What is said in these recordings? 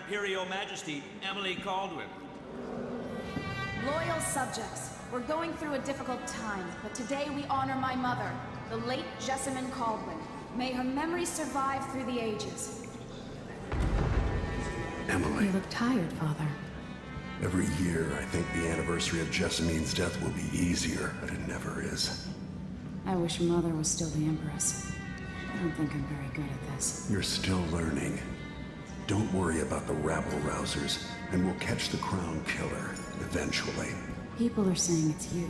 Imperial Majesty, Emily Caldwin. Loyal subjects, we're going through a difficult time, but today we honor my mother, the late Jessamine Caldwin. May her memory survive through the ages. Emily. You look tired, Father. Every year, I think the anniversary of Jessamine's death will be easier, but it never is. I wish Mother was still the Empress. I don't think I'm very good at this. You're still learning. Don't worry about the rabble-rousers, and we'll catch the Crown Killer, eventually. People are saying it's you,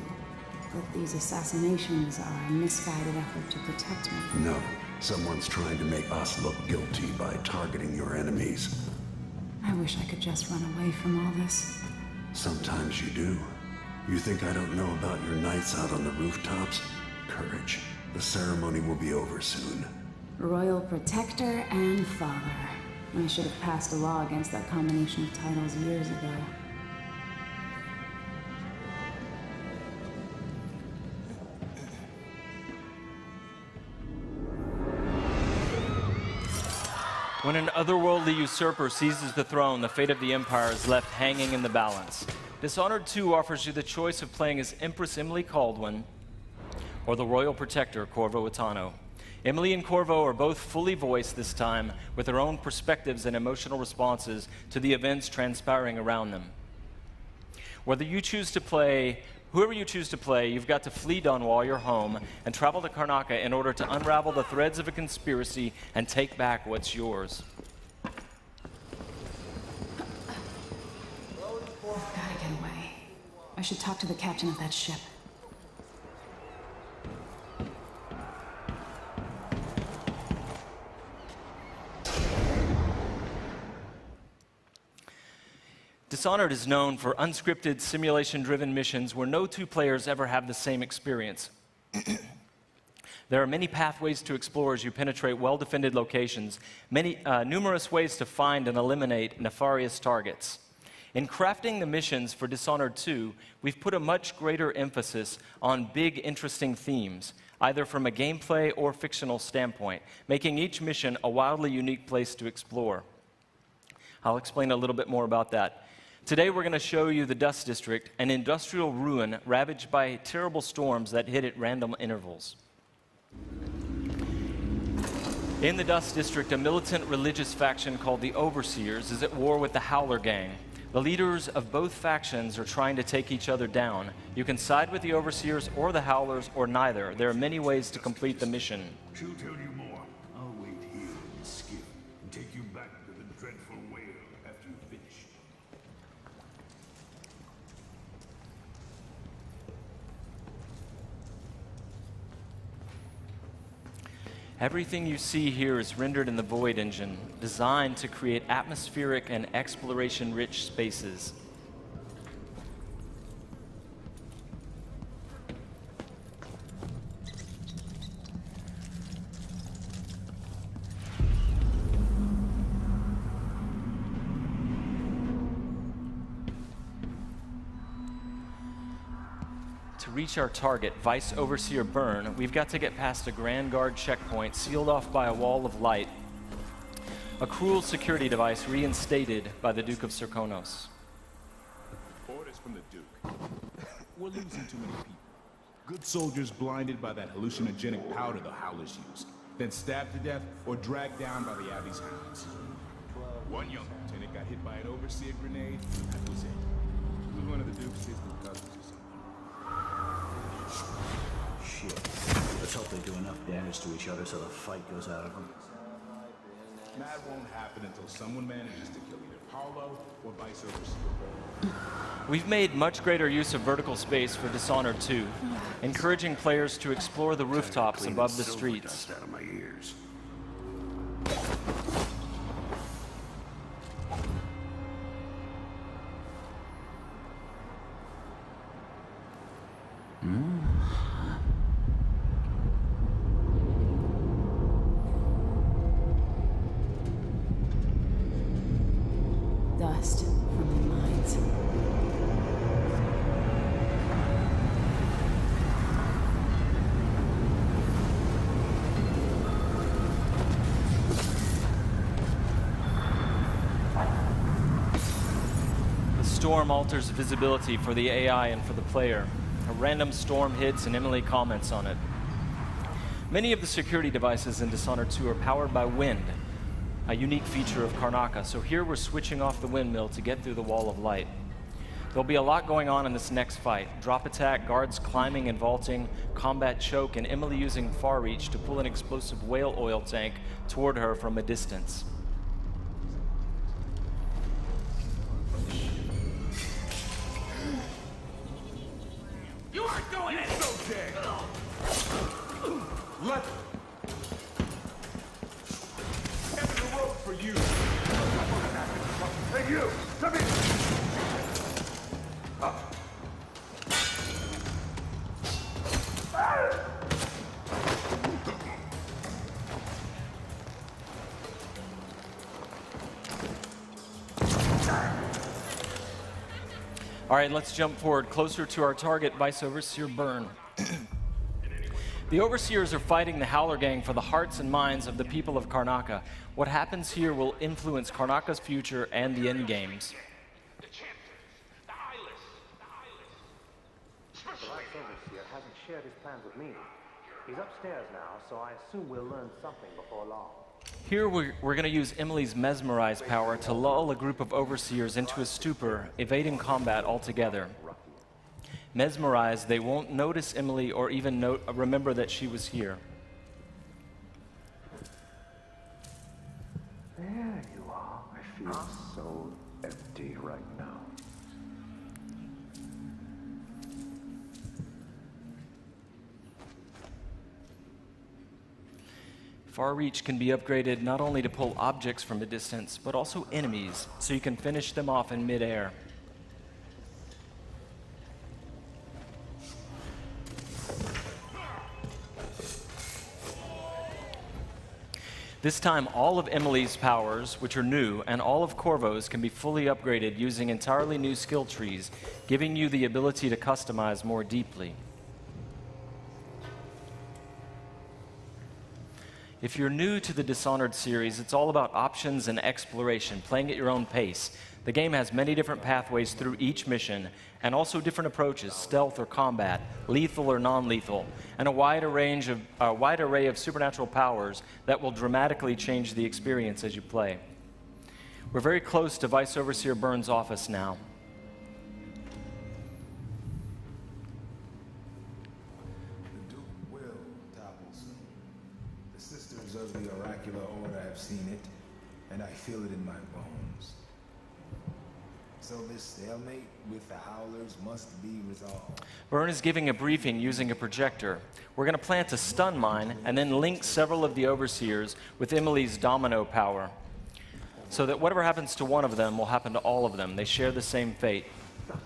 but these assassinations are a misguided effort to protect me. No, someone's trying to make us look guilty by targeting your enemies. I wish I could just run away from all this. Sometimes you do. You think I don't know about your nights out on the rooftops? Courage. The ceremony will be over soon. Royal Protector and Father. I should have passed a law against that combination of titles years ago. When an otherworldly usurper seizes the throne, the fate of the Empire is left hanging in the balance. Dishonored 2 offers you the choice of playing as Empress Emily Caldwin or the Royal Protector, Corvo Attano. Emily and Corvo are both fully voiced this time, with their own perspectives and emotional responses to the events transpiring around them. Whoever you choose to play, you've got to flee Dunwall, your home, and travel to Karnaca in order to unravel the threads of a conspiracy and take back what's yours. I've gotta get away. I should talk to the captain of that ship. Dishonored is known for unscripted, simulation-driven missions where no two players ever have the same experience. There are many pathways to explore as you penetrate well-defended locations, numerous ways to find and eliminate nefarious targets. In crafting the missions for Dishonored 2, we've put a much greater emphasis on big, interesting themes, either from a gameplay or fictional standpoint, making each mission a wildly unique place to explore. I'll explain a little bit more about that. Today we're going to show you the Dust District, an industrial ruin ravaged by terrible storms that hit at random intervals. In the Dust District, a militant religious faction called the Overseers is at war with the Howler Gang. The leaders of both factions are trying to take each other down. You can side with the Overseers or the Howlers or neither. There are many ways to complete the mission. She'll tell you more. I'll wait here in the skiff and take you back to the dreadful whale after you finish. Everything you see here is rendered in the Void engine, designed to create atmospheric and exploration-rich spaces. To reach our target, Vice Overseer Byrne, we've got to get past a Grand Guard checkpoint sealed off by a wall of light, a cruel security device reinstated by the Duke of Serkonos. Orders from the Duke. We're losing too many people. Good soldiers blinded by that hallucinogenic powder the Howlers used, then stabbed to death or dragged down by the Abbey's hounds. One young lieutenant got hit by an Overseer grenade, and that was it. He was one of the Duke's distant cousins or something. Shit. Let's hope they do enough damage to each other so the fight goes out of them. That won't happen until someone manages to kill either Paulo or Vice Overseer. We've made much greater use of vertical space for Dishonored 2, encouraging players to explore the rooftops above the streets. Dust out of my ears. Dust from the mines. storm alters visibility for the AI and for the player. A random storm hits and Emily comments on it. Many of the security devices in Dishonored 2 are powered by wind, a unique feature of Karnaca, so here we're switching off the windmill to get through the wall of light. There'll be a lot going on in this next fight. Drop attack, guards climbing and vaulting, combat choke, and Emily using far reach to pull an explosive whale oil tank toward her from a distance. You aren't going anywhere! So dead! Let Head to the rope for you! Hey you! Come here! All right, let's jump forward closer to our target, Vice Overseer Byrne. The Overseers are fighting the Howler Gang for the hearts and minds of the people of Karnaca. What happens here will influence Karnaca's future and the endgames. The Vice Overseer hasn't shared his plans with me. He's upstairs now, so I assume we'll learn something before long. Here we're going to use Emily's Mesmerize power to lull a group of Overseers into a stupor, evading combat altogether. Mesmerize, they won't notice Emily or even remember that she was here. There you are. I feel so empty right now. Far Reach can be upgraded not only to pull objects from a distance, but also enemies, so you can finish them off in midair. This time, all of Emily's powers, which are new, and all of Corvo's can be fully upgraded using entirely new skill trees, giving you the ability to customize more deeply. If you're new to the Dishonored series, it's all about options and exploration, playing at your own pace. The game has many different pathways through each mission, and also different approaches, stealth or combat, lethal or non-lethal, and a wide array of supernatural powers that will dramatically change the experience as you play. We're very close to Vice Overseer Byrne's office now. The Duke will topple soon. The Sisters of the Oracular Order have seen it, and I feel it in my bones. So this stalemate with the Howlers must be resolved. Byrne is giving a briefing using a projector. We're going to plant a stun mine and then link several of the Overseers with Emily's domino power, so that whatever happens to one of them will happen to all of them. They share the same fate. Died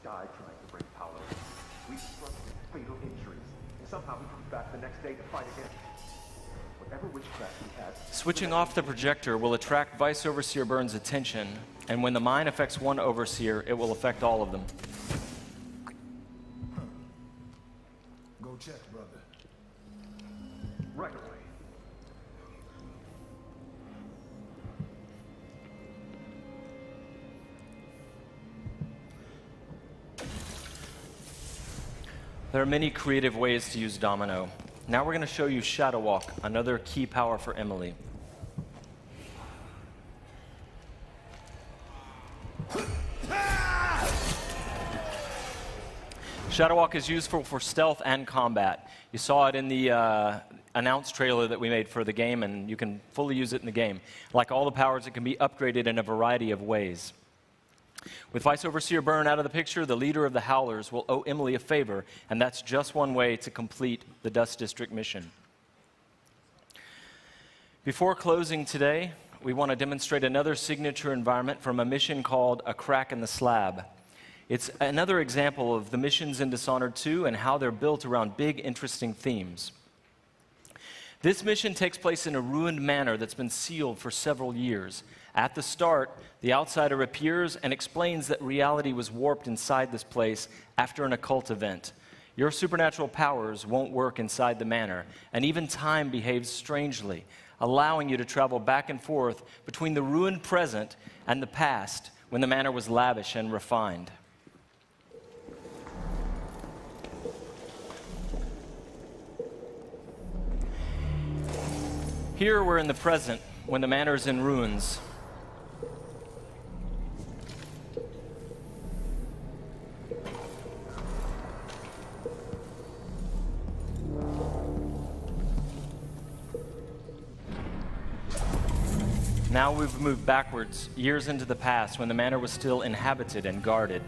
trying to break power. We suffered fatal injuries. Somehow we come back the next day to fight again. Whatever witchcraft we had. Switching off the projector will attract Vice Overseer Byrne's attention, and when the mine affects one Overseer, it will affect all of them. Go check, brother. Right away. There are many creative ways to use Domino. Now we're going to show you Shadow Walk, another key power for Emily. Shadow Walk is useful for stealth and combat. You saw it in the announced trailer that we made for the game, and you can fully use it in the game. Like all the powers, it can be upgraded in a variety of ways. With Vice Overseer Byrne out of the picture, the leader of the Howlers will owe Emily a favor, and that's just one way to complete the Dust District mission. Before closing today, we want to demonstrate another signature environment from a mission called A Crack in the Slab. It's another example of the missions in Dishonored 2 and how they're built around big, interesting themes. This mission takes place in a ruined manor that's been sealed for several years. At the start, the outsider appears and explains that reality was warped inside this place after an occult event. Your supernatural powers won't work inside the manor, and even time behaves strangely, allowing you to travel back and forth between the ruined present and the past when the manor was lavish and refined. Here we're in the present when the manor is in ruins. Now we've moved backwards, years into the past, when the manor was still inhabited and guarded.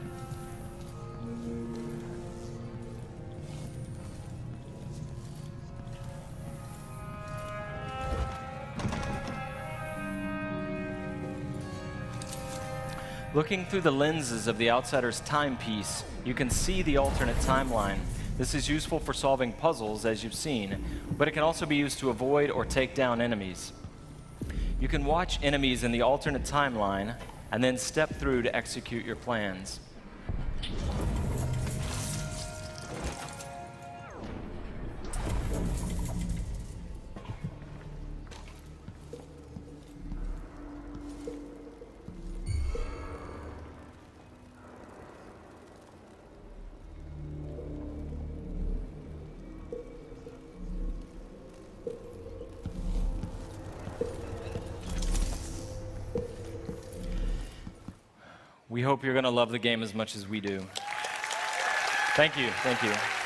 Looking through the lenses of the outsider's timepiece, you can see the alternate timeline. This is useful for solving puzzles, as you've seen, but it can also be used to avoid or take down enemies. You can watch enemies in the alternate timeline and then step through to execute your plans. We hope you're going to love the game as much as we do. Thank you. Thank you.